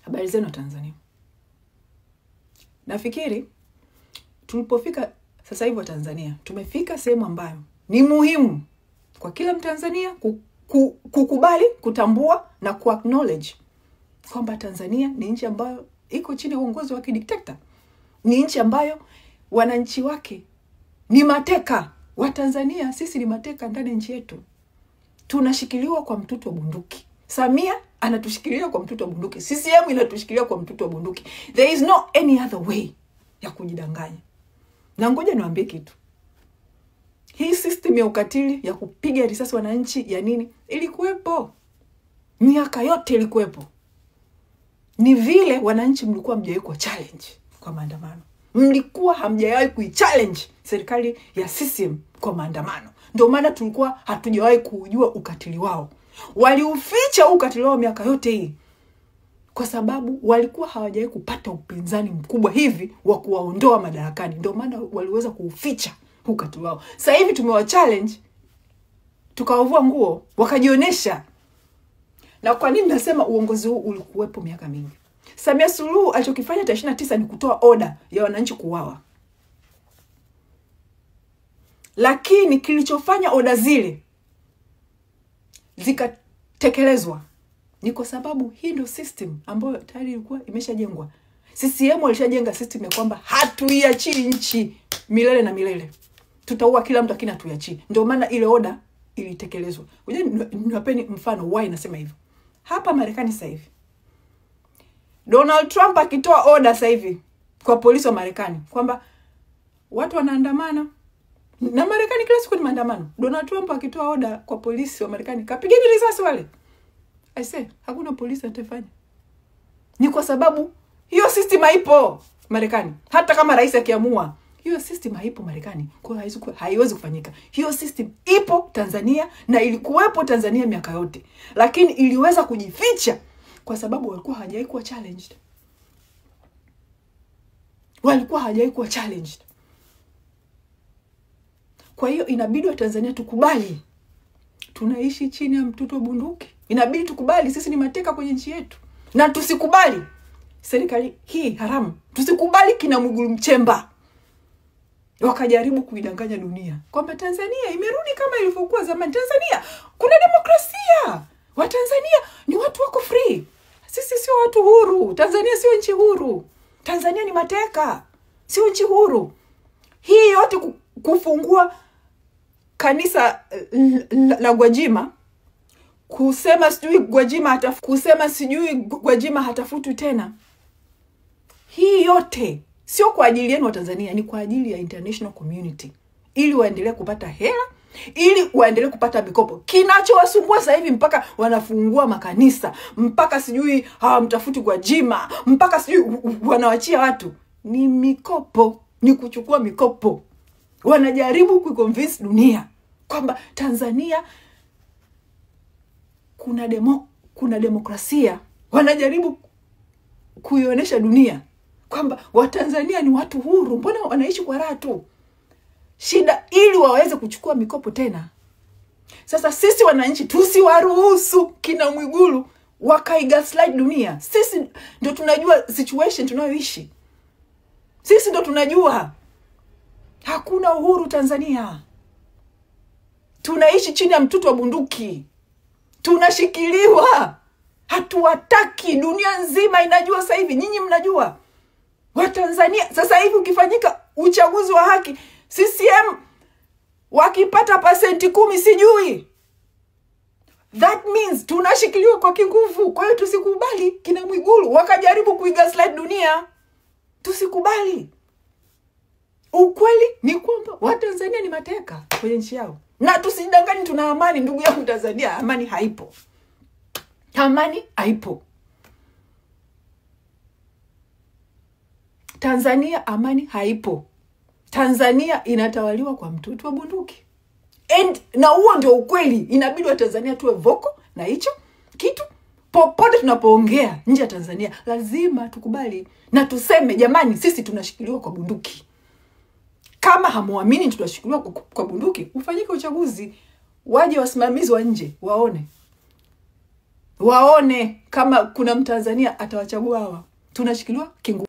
Habari zenu Tanzania. Nafikiri tulipofika sasa hivi wa Tanzania, tumefika sehemu ambayo ni muhimu kwa kila Mtanzania kukubali, kutambua na kuacknowledge kwamba Tanzania ni nchi ambayo iko chini ya uongozi wa kidikteta. Ni nchi ambayo wananchi wake ni mateka. Wa Tanzania sisi ni mateka ndani ya nchi yetu. Tunashikiliwa kwa mtutu wa bunduki. Samia anatushikilia kwa mtutu wa bunduki. CCM inatushikilia kwa mtutu wa bunduki. There is no any other way ya kujidanganya. Na ngoja niwaambie kitu. Hii system ya ukatili ya kupiga risasi wananchi ya nini ilikuwepo. Miaka yote ilikuwepo. Ni vile wananchi mlikuwa mjawahi kwa challenge kwa maandamano. Mlikuwa hamjawahi kuichallenge serikali ya CCM kwa maandamano. Ndio maana tulikuwa hatujawahi kujua ukatili wao. Waliuficha ukatili wao miaka yote hii kwa sababu walikuwa hawajawahi kupata upinzani mkubwa hivi wa kuwaondoa madarakani. Ndio maana waliweza kuuficha ukatili wao. Sasa hivi tumewa challenge, tukawavua nguo, wakajionesha. Na kwa nini nasema uongozi huu ulikuwepo miaka mingi? Samia Suluhu alichokifanya 29 ni kutoa order ya wananchi kuuawa. Lakini kilichofanya order zile zikatekelezwa ni kwa sababu hii ndio system ambayo tayari ilikuwa imeshajengwa. CCM walishajenga system ya kwamba hatuiachi nchi milele na milele. Tutaua kila mtu akina tuiachi. Ndio maana ile order ilitekelezwa. Ngoja niwapeni mfano why nasema hivyo. Hapa Marekani sasa hivi Donald Trump akitoa order sasa hivi kwa polisi wa Marekani kwamba watu wanaandamana, na Marekani kila siku ni maandamano. Donald Trump akitoa order kwa polisi wa Marekani, kapigeni risasi wale. I say, hakuna polisi atafanya. Ni kwa sababu hiyo system haipo Marekani. Hata kama rais akiamua, hiyo system haipo Marekani. Kwa hiyo haiwezi kufanyika. Hiyo system ipo Tanzania na ilikuwepo Tanzania miaka yote. Lakini iliweza kujificha kwa sababu walikuwa hawajawahi kuwa challenged. Walikuwa hawajawahi kuwa challenged. Kwa hiyo inabidi wa Tanzania tukubali tunaishi chini ya mtutu wa bunduki. Inabidi tukubali sisi ni mateka kwenye nchi yetu. Na tusikubali serikali hii haramu. Tusikubali kina Mwigulu Nchemba wakajaribu kuidanganya dunia kwamba Tanzania imerudi kama ilivyokuwa zamani. Tanzania kuna demokrasia. Wa Tanzania ni watu wako free. Sisi sio watu huru. Tanzania sio nchi huru. Tanzania ni mateka. Sio nchi huru. Hii yote kufungua kanisa la Gwajima, kusema sijui Gwajima hatafutu tena. Hii yote sio kwa ajili yenu wa Tanzania, ni kwa ajili ya international community. Ili waendelee kupata hela, ili waendelee kupata mikopo. Kinachowasumbua sasa hivi mpaka wanafungua makanisa, mpaka sijui hawamtafuti Gwajima, mpaka sijui wanawachia watu, ni mikopo, ni kuchukua mikopo. Wanajaribu kuconvince dunia kwamba Tanzania kuna demokrasia. Wanajaribu kuionyesha dunia kwamba Watanzania ni watu huru, mbona wanaishi kwa raha tu. Shida ili waweze kuchukua mikopo tena. Sasa sisi wananchi tusiwaruhusu kina Mwigulu wakaigaslight dunia. Sisi ndio tunajua situation tunayoishi. Sisi ndio tunajua hakuna uhuru Tanzania. Tunaishi chini ya mtutu wa bunduki. Tunashikiliwa. Hatuwataki, dunia nzima inajua sasa hivi, nyinyi mnajua. Wa Tanzania sasa hivi ukifanyika uchaguzi wa haki, CCM wakipata pasenti 10 sijui. That means tunashikiliwa kwa kinguvu. Kwa hiyo tusikubali kina Mwigulu wakajaribu kuigaslight dunia. Tusikubali. Ukweli ni kwamba Watanzania ni mateka kwenye nchi yao. Na tusidangani tuna amani, ndugu yangu Tanzania, amani haipo. Amani haipo. Tanzania amani haipo. Tanzania inatawaliwa kwa mtutu wa bunduki. Na huo ndio ukweli. Inabidi wa Tanzania tuwe voko na hicho kitu. Popote tunapoongea nje ya Tanzania lazima tukubali na tuseme jamani, sisi tunashikiliwa kwa bunduki. Kama hamuamini tunashikiliwa kwa bunduki, ufanyike uchaguzi, waje wasimamizi wa nje waone. waone kama kuna Mtanzania atawachagua hawa. Tunashikiliwa kingu